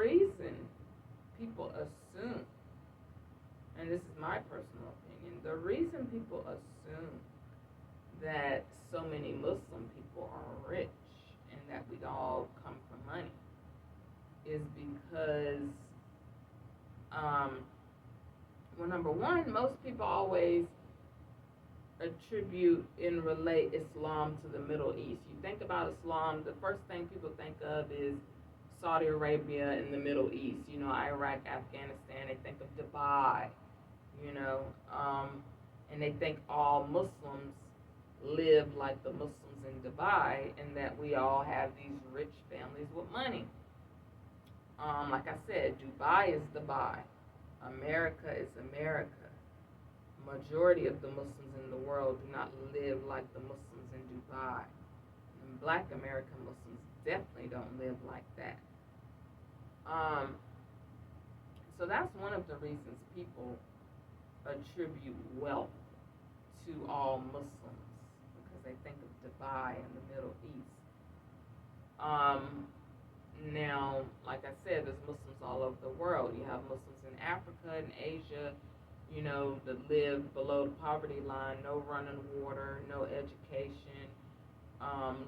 reason people assume, and this is my personal opinion, the reason people assume that so many Muslim people are rich and that we all come from money is because, well, number one, most people always attribute and relate Islam to the Middle East. You think about Islam, the first thing people think of is Saudi Arabia and the Middle East, Iraq, Afghanistan. They think of Dubai, and they think all Muslims live like the Muslims in Dubai and that we all have these rich families with money. Like I said, Dubai is Dubai. America is America. Majority of the Muslims in the world do not live like the Muslims in Dubai. And Black American Muslims definitely don't live like that. So that's one of the reasons people attribute wealth to all Muslims, because they think of Dubai and the Middle East. Now, like I said, there's Muslims all over the world. You have Muslims in Africa and Asia, that live below the poverty line, no running water, no education,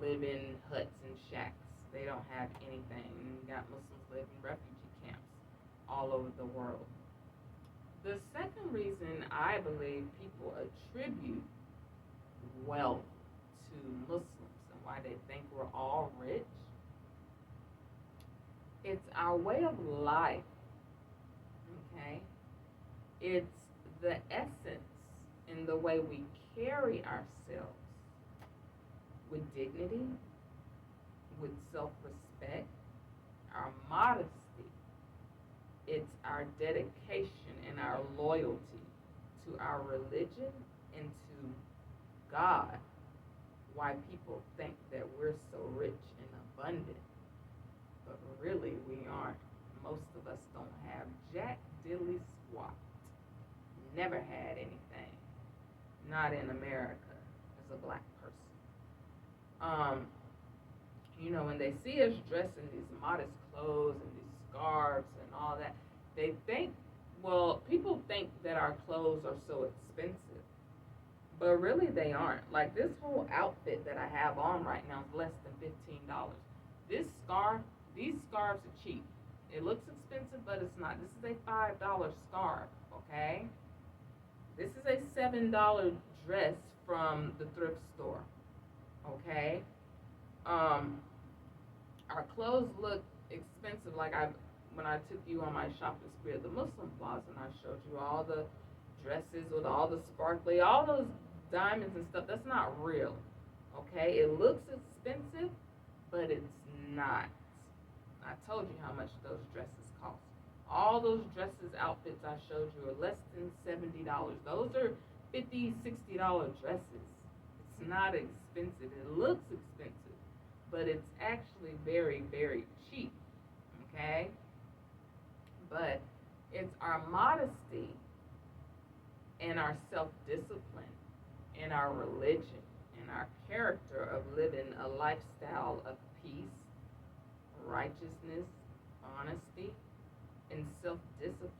live in huts and shacks. They don't have anything. You got Muslims live in refugee camps all over the world. The second reason I believe people attribute wealth to Muslims and why they think we're all rich, it's our way of life, okay? It's the essence in the way we carry ourselves with dignity, with self-respect, our modesty. It's our dedication and our loyalty to our religion and to God, why people think that we're so rich and abundant. But really, we aren't. Most of us don't have jack dilly squat. Never had anything. Not in America as a Black person. When they see us dressed in these modest clothes and these scarves and all that, they think, people think that our clothes are so expensive. But really, they aren't. Like, this whole outfit that I have on right now is less than $15. These scarves are cheap. It looks expensive, but it's not. This is a $5 scarf, okay? This is a $7 dress from the thrift store, okay? Our clothes look expensive. Like when I took you on my shopping spree at the Muslim Plaza and I showed you all the dresses with all the sparkly, all those diamonds and stuff, that's not real, okay? It looks expensive, but it's not. I told you how much those dresses cost. All those dresses, outfits I showed you are less than $70. Those are $50, $60 dresses. It's not expensive. It looks expensive, but it's actually very, very cheap, okay? But it's our modesty and our self-discipline and our religion and our character of living a lifestyle of peace, righteousness, honesty, and self-discipline,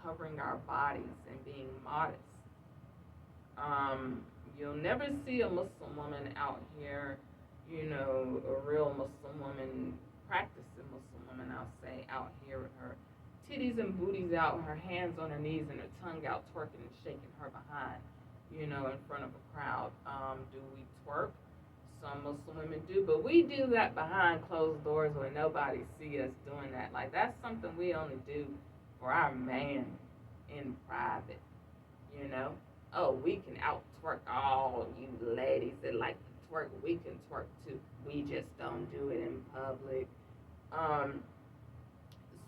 covering our bodies and being modest. You'll never see a Muslim woman out here, a real Muslim woman, practicing Muslim woman, I'll say, out here with her titties and booties out, her hands on her knees and her tongue out, twerking and shaking her behind, in front of a crowd. Do we twerk? Some Muslim women do, but we do that behind closed doors where nobody see us doing that. Like, that's something we only do for our man in private, Oh, we can out twerk all you ladies that like to twerk. We can twerk too. We just don't do it in public.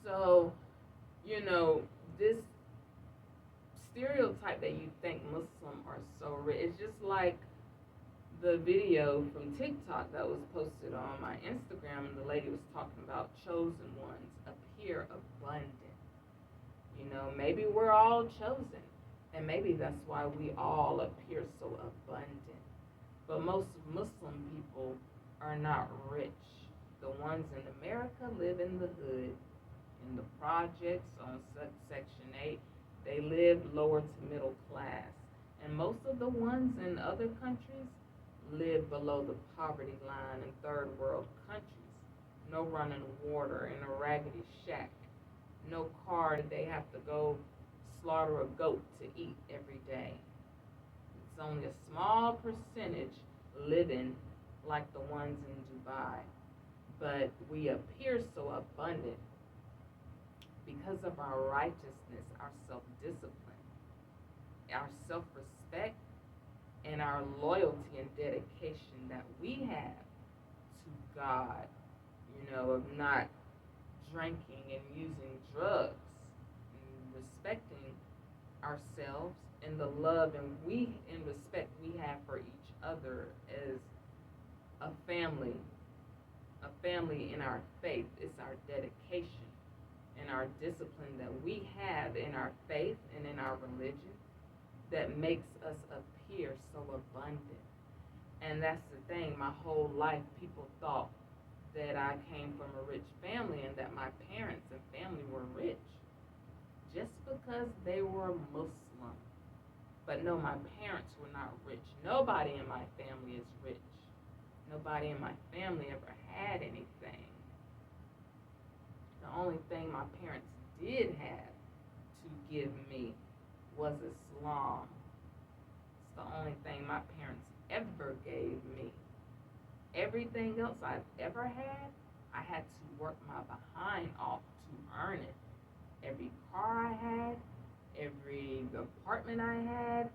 So, this stereotype that you think Muslim are so rich, it's just like the video from TikTok that was posted on my Instagram, and the lady was talking about chosen ones appear abundant. Maybe we're all chosen, and maybe that's why we all appear so abundant. But most Muslim people are not rich. The ones in America live in the hood, in the projects on Section 8. They live lower to middle class. And most of the ones in other countries live below the poverty line in third world countries. No running water in a raggedy shack. No car that they have to go slaughter a goat to eat every day. It's only a small percentage living like the ones in Dubai. But we appear so abundant because of our righteousness, our self-discipline, our self-respect, and our loyalty and dedication that we have to God, of not drinking and using drugs, and respecting ourselves and the love and respect we have for each other as a family in our faith. It's our dedication and our discipline that we have in our faith and in our religion that makes us appear so abundant. And that's the thing, my whole life people thought that I came from a rich family and that my parents and family were rich just because they were Muslim. But no, my parents were not rich. Nobody in my family is rich. Nobody in my family ever had anything. The only thing my parents did have to give me was Islam. It's the only thing my parents ever gave me. Everything else I've ever had, I had to work my behind off to earn it. Every car I had, every apartment I had,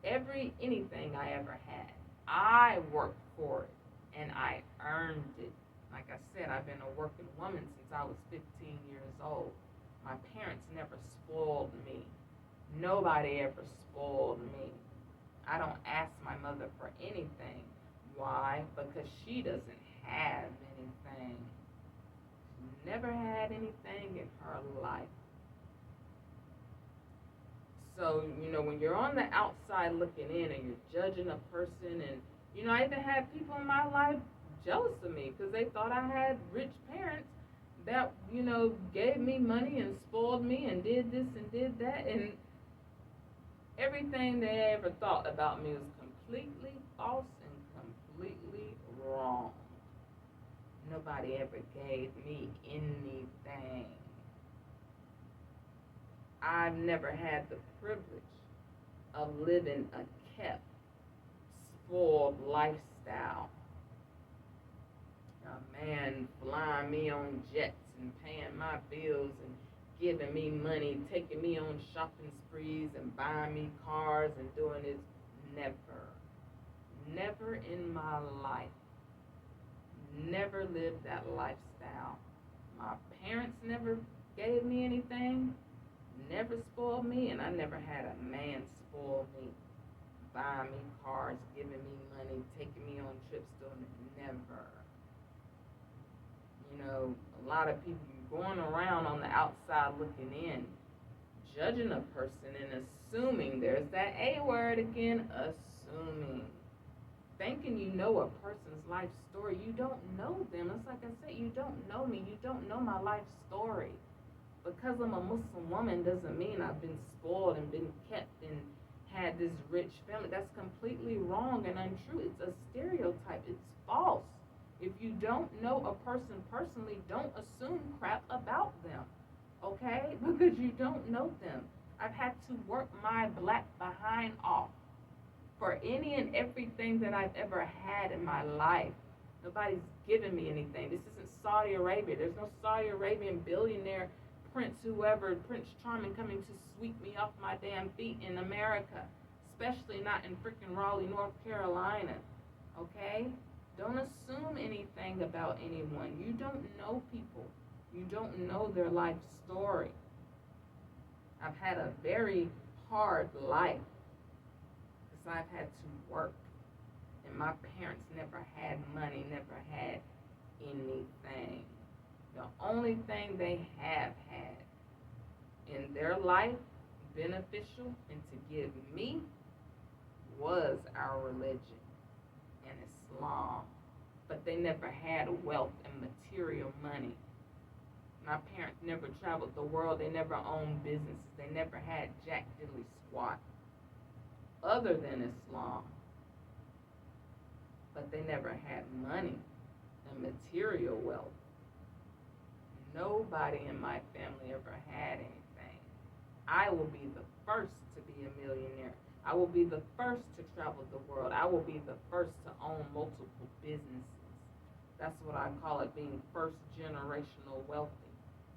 anything I ever had, I worked for it and I earned it. Like I said, I've been a working woman since I was 15 years old. My parents never spoiled me. Nobody ever spoiled me. I don't ask my mother for anything. Why? Because she doesn't have anything. She never had anything in her life. So, when you're on the outside looking in and you're judging a person, and, I even had people in my life jealous of me because they thought I had rich parents that, gave me money and spoiled me and did this and did that. And everything they ever thought about me was completely false and completely wrong. Nobody ever gave me anything. I've never had the privilege of living a kept, spoiled lifestyle. A man flying me on jets and paying my bills and giving me money, taking me on shopping sprees and buying me cars and doing this. Never in my life. Never lived that lifestyle. My parents never gave me anything, never spoiled me, and I never had a man spoil me, buying me cars, giving me money, taking me on trips, doing it. Never. A lot of people going around on the outside looking in, judging a person and assuming, there's that A word again, assuming. Thinking you know a person's life story. You don't know them. It's like I said, you don't know me. You don't know my life story. Because I'm a Muslim woman doesn't mean I've been spoiled and been kept and had this rich family. That's completely wrong and untrue. It's a stereotype. It's false. If you don't know a person personally, don't assume crap about them, okay? Because you don't know them. I've had to work my black behind off for any and everything that I've ever had in my life. Nobody's given me anything. This isn't Saudi Arabia. There's no Saudi Arabian billionaire Prince Charming coming to sweep me off my damn feet in America, especially not in freaking Raleigh, North Carolina, okay? Don't assume anything about anyone. You don't know people. You don't know their life story. I've had a very hard life because I've had to work. And my parents never had money, never had anything. The only thing they have had in their life, beneficial and to give me, was our religion and Islam. but they never had wealth and material money. My parents never traveled the world. They never owned businesses. They never had jack diddly squat other than Islam. But they never had money and material wealth. Nobody in my family ever had anything. I will be the first to be a millionaire. I will be the first to travel the world. I will be the first to own multiple businesses. That's what I call it, being first generational wealthy.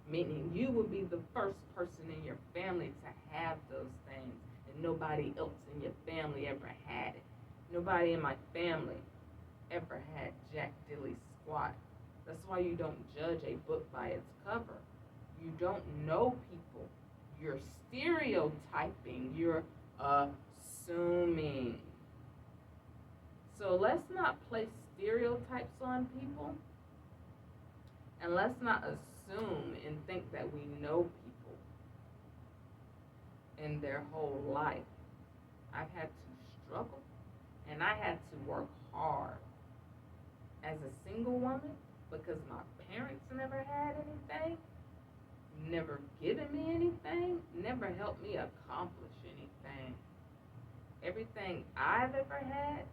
Meaning you will be the first person in your family to have those things, and nobody else in your family ever had it. Nobody in my family ever had jack diddly squat. That's why you don't judge a book by its cover. You don't know people. You're stereotyping. You're assuming. So let's not place stereotypes on people, and let's not assume and think that we know people in their whole life. I've had to struggle, and I had to work hard as a single woman because my parents never had anything, never given me anything, never helped me accomplish anything. Everything I've ever had,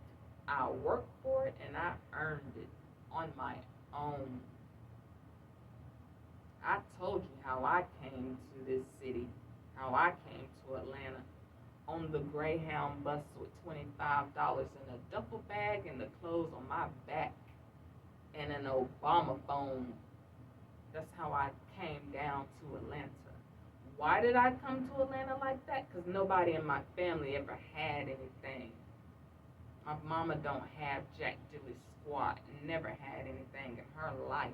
I worked for it and I earned it on my own. I told you how I came to this city, how I came to Atlanta on the Greyhound bus with $25 in a duffel bag and the clothes on my back and an Obama phone. That's how I came down to Atlanta. Why did I come to Atlanta like that? Because nobody in my family ever had anything. My mama don't have jack diddly squat, never had anything in her life.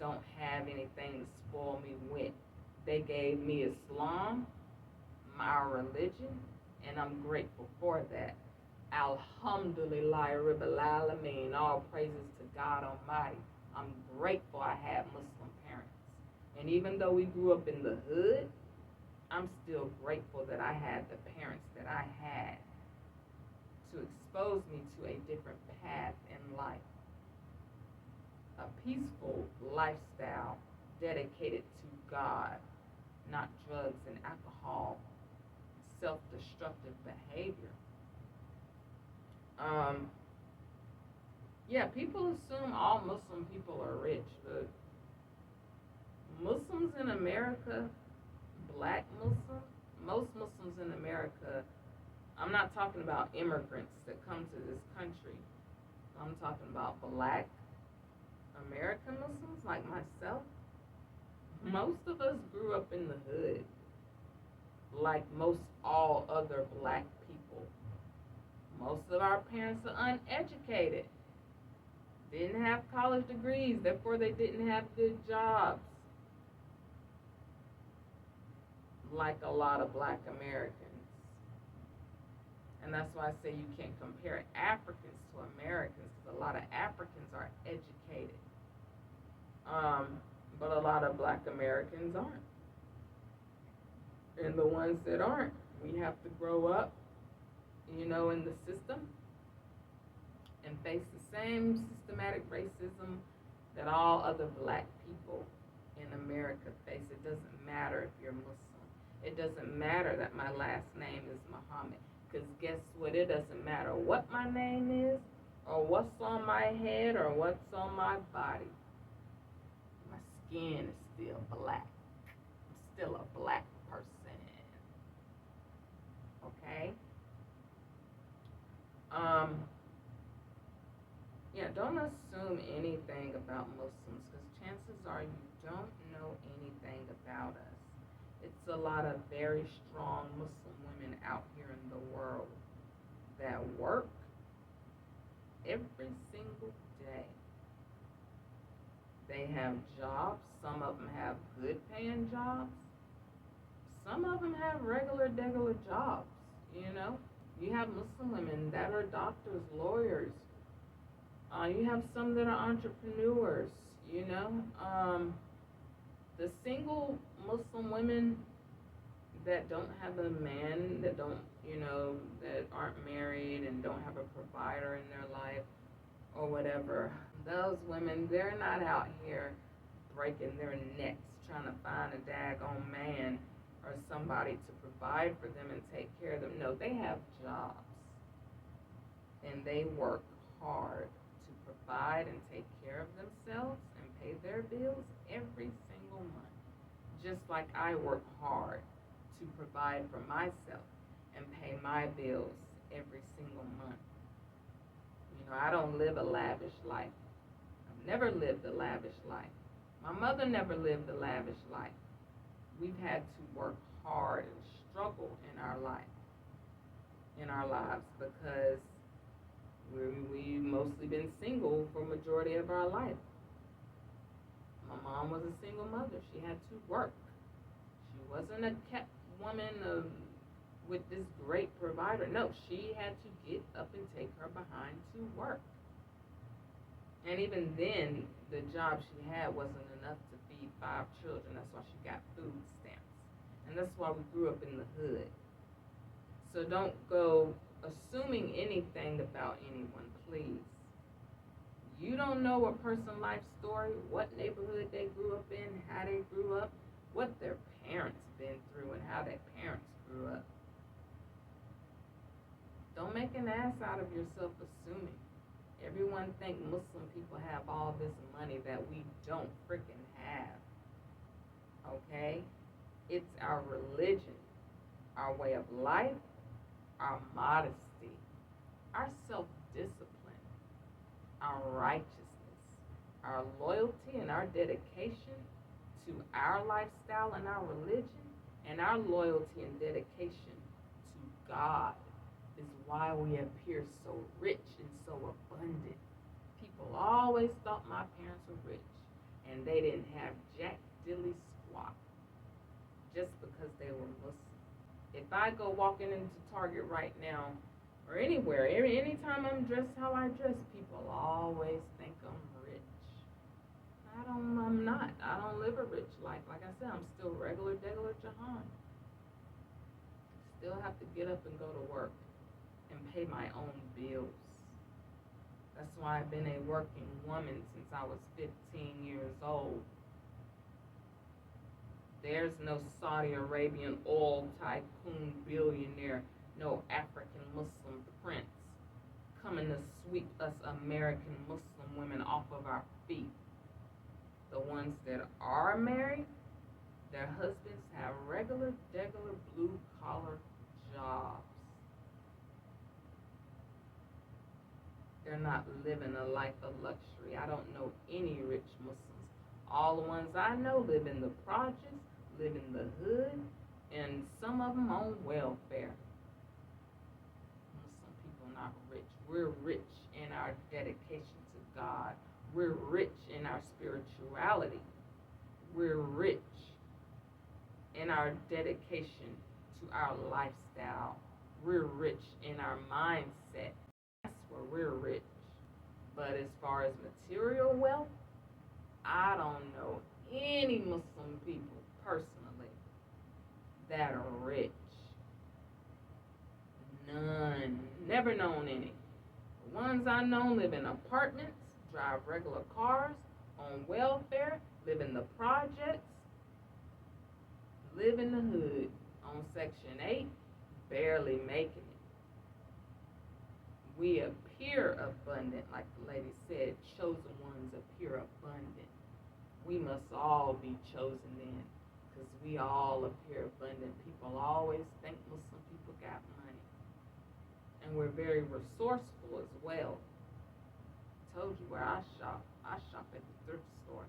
Don't have anything to spoil me with. They gave me Islam, my religion, and I'm grateful for that. Alhamdulillah Rabbil Alameen, all praises to God Almighty. I'm grateful I had Muslim parents. And even though we grew up in the hood, I'm still grateful that I had the parents that I had to expose me to a different path in life. A peaceful lifestyle dedicated to God, not drugs and alcohol, self-destructive behavior. People assume all Muslim people are rich, but Muslims in America, black Muslims, most Muslims in America, I'm not talking about immigrants that come to this country. I'm talking about black American Muslims like myself. Most of us grew up in the hood, like most all other black people. Most of our parents are uneducated, didn't have college degrees, therefore they didn't have good jobs, like a lot of black Americans. And that's why I say you can't compare Africans to Americans, because a lot of Africans are educated, but a lot of black Americans aren't. And the ones that aren't, we have to grow up, in the system and face the same systematic racism that all other black people in America face. It doesn't matter if you're Muslim. It doesn't matter that my last name is Muhammad, because guess what? It doesn't matter what my name is or what's on my head or what's on my body. My skin is still black. I'm still a black person. Okay? Don't assume anything about Muslims, because chances are you don't know anything about us. It's a lot of very strong Muslim women out here in the world that work every single day. They have jobs. Some of them have good paying jobs. Some of them have regular jobs, You have Muslim women that are doctors, lawyers. You have some that are entrepreneurs, The single Muslim women that don't have a man, that don't, that aren't married and don't have a provider in their life, or whatever. Those women, they're not out here breaking their necks trying to find a daggone man or somebody to provide for them and take care of them. No, they have jobs and they work hard to provide and take care of themselves and pay their bills every single month. Just like I work hard to provide for myself and pay my bills every single month. You know, I don't live a lavish life. I've never lived a lavish life. My mother never lived a lavish life. We've had to work hard and struggle in our lives, because we've mostly been single for majority of our life. My mom was a single mother. She had to work. She wasn't a kept woman with this great provider. No, she had to get up and take her behind to work. And even then, the job she had wasn't enough to feed 5 children. That's why she got food stamps. And that's why we grew up in the hood. So don't go assuming anything about anyone, please. You don't know a person's life story, what neighborhood they grew up in, how they grew up, what their parents been through, and how their parents grew up. Don't make an ass out of yourself assuming. Everyone think Muslim people have all this money that we don't freaking have. Okay? It's our religion, our way of life, our modesty, our self-discipline, our righteousness, our loyalty and our dedication to our lifestyle and our religion, and our loyalty and dedication to God is why we appear so rich and so abundant. People always thought my parents were rich, and they didn't have jack dilly squat just because they were Muslim. If I go walking into Target right now, or anywhere, anytime I'm dressed how I dress, people always think I'm rich. I'm not. I don't live a rich life. Like I said, I'm still regular Jehan. Still have to get up and go to work and pay my own bills. That's why I've been a working woman since I was 15 years old. There's no Saudi Arabian oil tycoon billionaire, no African Muslim prince coming to sweep us American Muslim women off of our feet. The ones that are married, their husbands have regular, blue-collar jobs. They're not living a life of luxury. I don't know any rich Muslims. All the ones I know live in the projects, live in the hood, and some of them on welfare. Muslim people not rich. We're rich in our dedication to God. We're rich in our spirituality. We're rich in our dedication to our lifestyle. We're rich in our mindset. That's where we're rich. But as far as material wealth, I don't know any Muslim people personally that are rich. None. Never known any. The ones I know live in apartments, drive regular cars, on welfare, live in the projects, live in the hood, on Section 8, barely making it. We appear abundant, like the lady said, chosen ones appear abundant. We must all be chosen then, because we all appear abundant. People always think Muslim people got money. And we're very resourceful as well. I told you where I shop. I shop at the thrift store.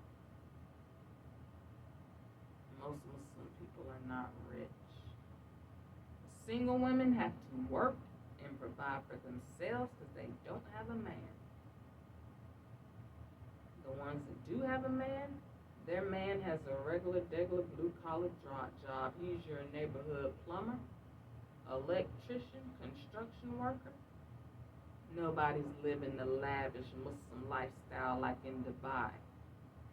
Most Muslim people are not rich. Single women have to work and provide for themselves because they don't have a man. The ones that do have a man, their man has a regular blue-collar job. He's your neighborhood plumber, electrician, construction worker. Nobody's living the lavish Muslim lifestyle like in Dubai,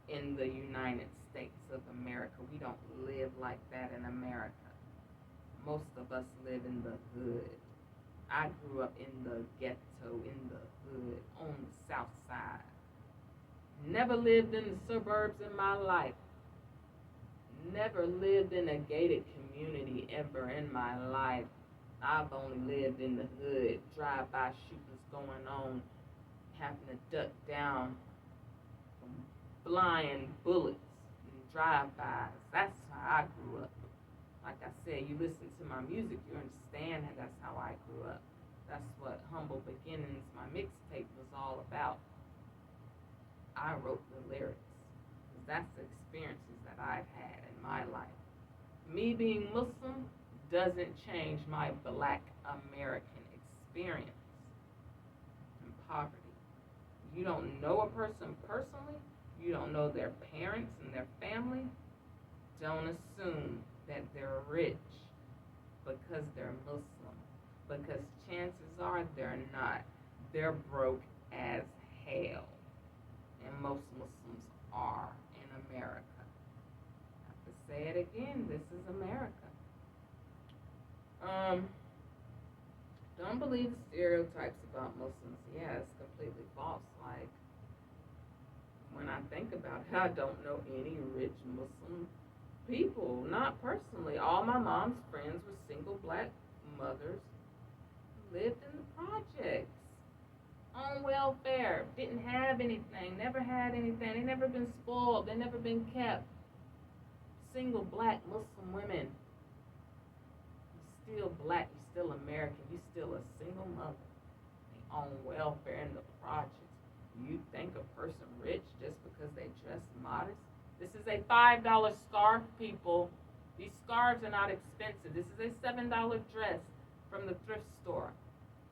in the United States of America. We don't live like that in America. Most of us live in the hood. I grew up in the ghetto, in the hood, on the south side. Never lived in the suburbs in my life. Never lived in a gated community ever in my life. I've only lived in the hood, drive-by shootings going on, having to duck down from flying bullets and drive-bys. That's how I grew up. Like I said, you listen to my music, you understand that that's how I grew up. That's what Humble Beginnings, my mixtape, was all about. I wrote the lyrics. That's the experiences that I've had in my life. Me being Muslim doesn't change my Black American experience in poverty. You don't know a person personally, you don't know their parents and their family. Don't assume that they're rich because they're Muslim, because chances are they're not. They're broke as hell, and most Muslims are in America. I have to say it again, this is America. Don't believe the stereotypes about Muslims. Yeah, it's completely false. Like, when I think about it, I don't know any rich Muslim people, not personally. All my mom's friends were single Black mothers who lived in the projects on welfare, didn't have anything, never had anything. They never been spoiled, they never been kept. Single Black Muslim women. You're still Black, you're still American, you're still a single mother on welfare in the projects. You think a person rich just because they dress modest? This is a $5 scarf, people. These scarves are not expensive. This is a $7 dress from the thrift store.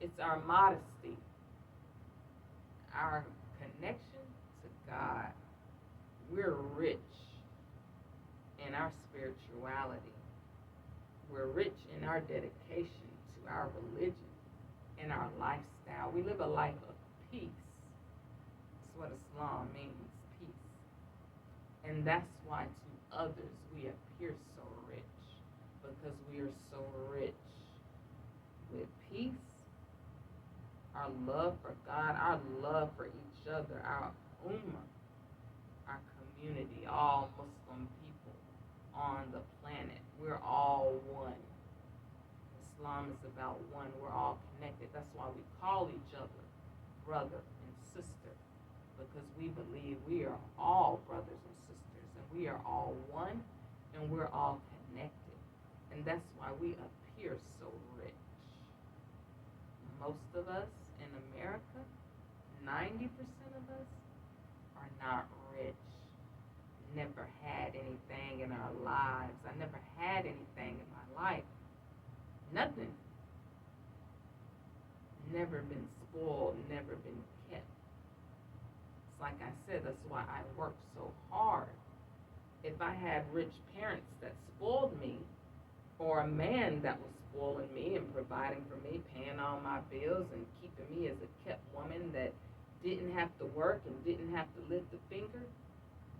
It's our modesty, our connection to God. We're rich in our spirituality. We're rich in our dedication to our religion and our lifestyle. We live a life of peace. That's what Islam means, peace. And that's why to others we appear so rich, because we are so rich with peace, our love for God, our love for each other, our ummah, our community, all Muslim people on the planet. We're all one. Islam is about one. We're all connected. That's why we call each other brother and sister, because we believe we are all brothers and sisters, and we are all one, and we're all connected. And that's why we appear so rich. Most of us in America, 90% of us, are not rich. Never had anything in our lives. I never had anything in my life. Nothing. Never been spoiled, never been kept. It's like I said, that's why I work so hard. If I had rich parents that spoiled me, or a man that was spoiling me and providing for me, paying all my bills and keeping me as a kept woman that didn't have to work and didn't have to lift a finger,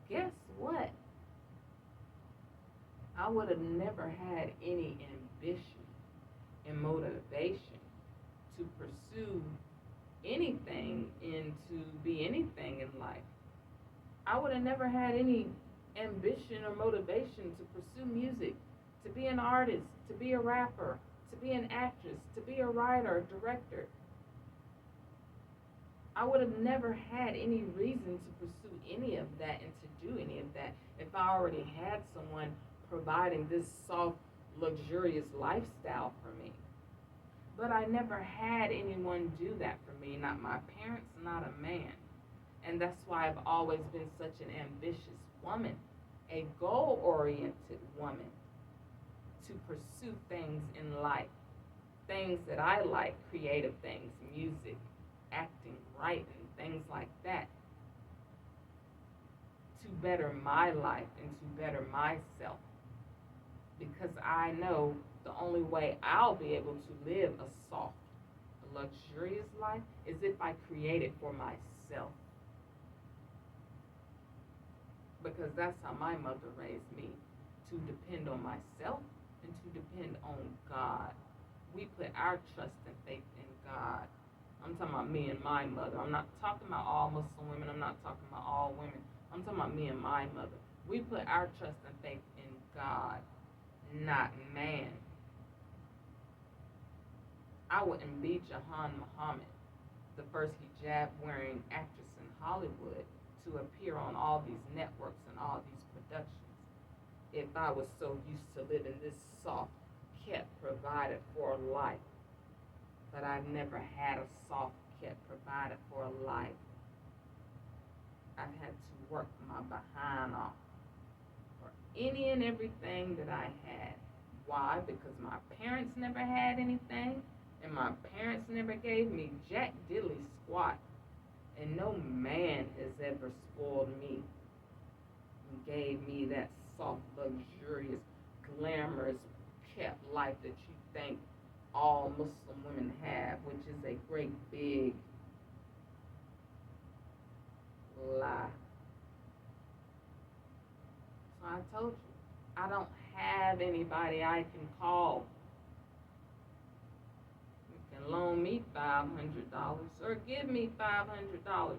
guess what? I would have never had any ambition and motivation to pursue anything and to be anything in life. I would have never had any ambition or motivation to pursue music, to be an artist, to be a rapper, to be an actress, to be a writer, director. I would have never had any reason to pursue any of that and to do any of that if I already had someone providing this soft, luxurious lifestyle for me. But I never had anyone do that for me, not my parents, not a man. And that's why I've always been such an ambitious woman, a goal-oriented woman, to pursue things in life, things that I like, creative things, music, acting, writing, things like that, to better my life and to better myself. Because I know the only way I'll be able to live a soft, luxurious life is if I create it for myself. Because that's how my mother raised me, to depend on myself and to depend on God. We put our trust and faith in God. I'm talking about me and my mother. I'm not talking about all Muslim women. I'm not talking about all women. I'm talking about me and my mother. We put our trust and faith in God, not man. I wouldn't be Jehan Muhammad, the first hijab-wearing actress in Hollywood, to appear on all these networks and all these productions, if I was so used to living this soft, kept, provided for life. But I've never had a soft, kept, provided for life. I've had to work my behind off for any and everything that I had. Why? Because my parents never had anything, and my parents never gave me jack diddly squat. And no man has ever spoiled me and gave me that soft, luxurious, glamorous, kept life that you think all Muslim women have, which is a great big lie. So I told you, I don't have anybody I can call. You can loan me $500 or give me $500.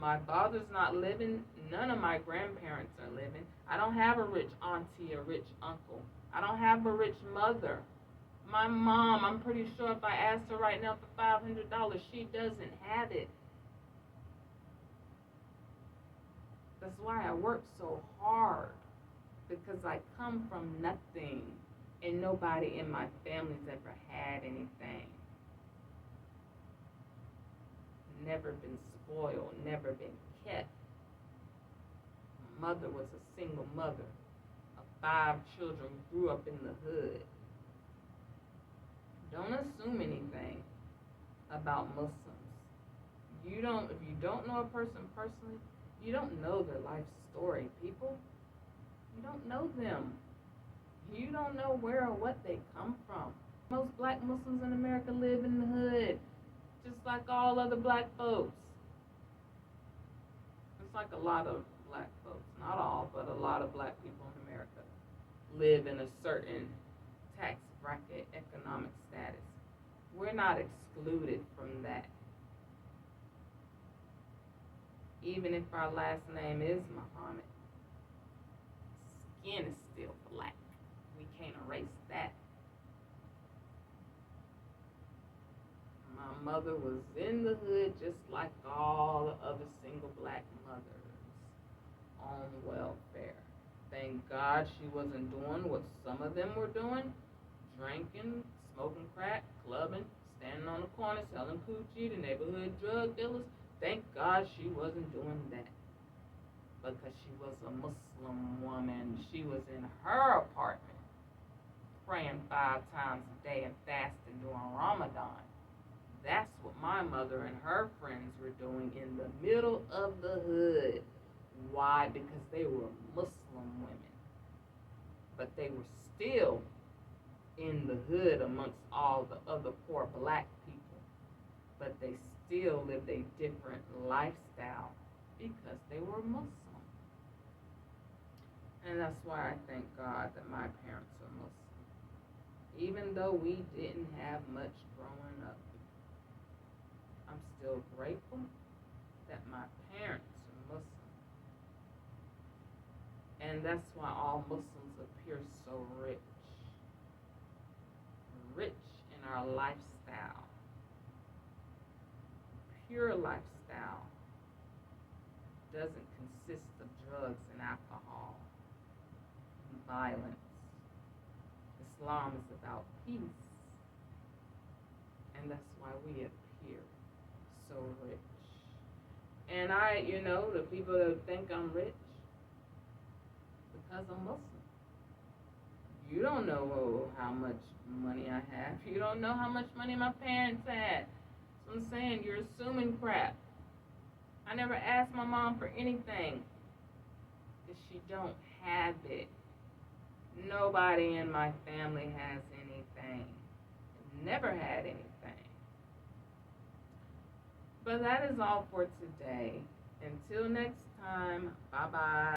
My father's not living. None of my grandparents are living. I don't have a rich auntie, a rich uncle. I don't have a rich mother. My mom, I'm pretty sure if I asked her right now for $500, she doesn't have it. That's why I work so hard, because I come from nothing, and nobody in my family's ever had anything. Never been spoiled, never been kept. My mother was a single mother of 5 children, grew up in the hood. Don't assume anything about Muslims. If you don't know a person personally, you don't know their life story, people. You don't know them. You don't know where or what they come from. Most black Muslims in America live in the hood, just like all other black folks. It's like a lot of black folks, not all, but a lot of black people in America live in a certain tax bracket, economic status. We're not excluded from that. Even if our last name is Muhammad, skin is still black. We can't erase that. My mother was in the hood just like all the other single black mothers on welfare. Thank God she wasn't doing what some of them were doing, drinking, smoking crack, clubbing, standing on the corner, selling coochie to neighborhood drug dealers. Thank God she wasn't doing that, because she was a Muslim woman. She was in her apartment praying 5 times a day and fasting during Ramadan. That's what my mother and her friends were doing in the middle of the hood. Why? Because they were Muslim women. But they were still in the hood amongst all the other poor black people. But they still lived a different lifestyle because they were Muslim. And that's why I thank God that my parents are Muslim. Even though we didn't have much growing up, I'm still grateful that my parents are Muslim. And that's why all Muslims appear so rich. Rich in our lifestyle. Pure lifestyle doesn't consist of drugs and alcohol and violence. Islam is about peace. And that's why we appear so rich. And the people that think I'm rich, because I'm Muslim. You don't know how much money I have. You don't know how much money my parents had. So I'm saying, you're assuming crap. I never asked my mom for anything, because she don't have it. Nobody in my family has anything. Never had anything. But that is all for today. Until next time, bye-bye.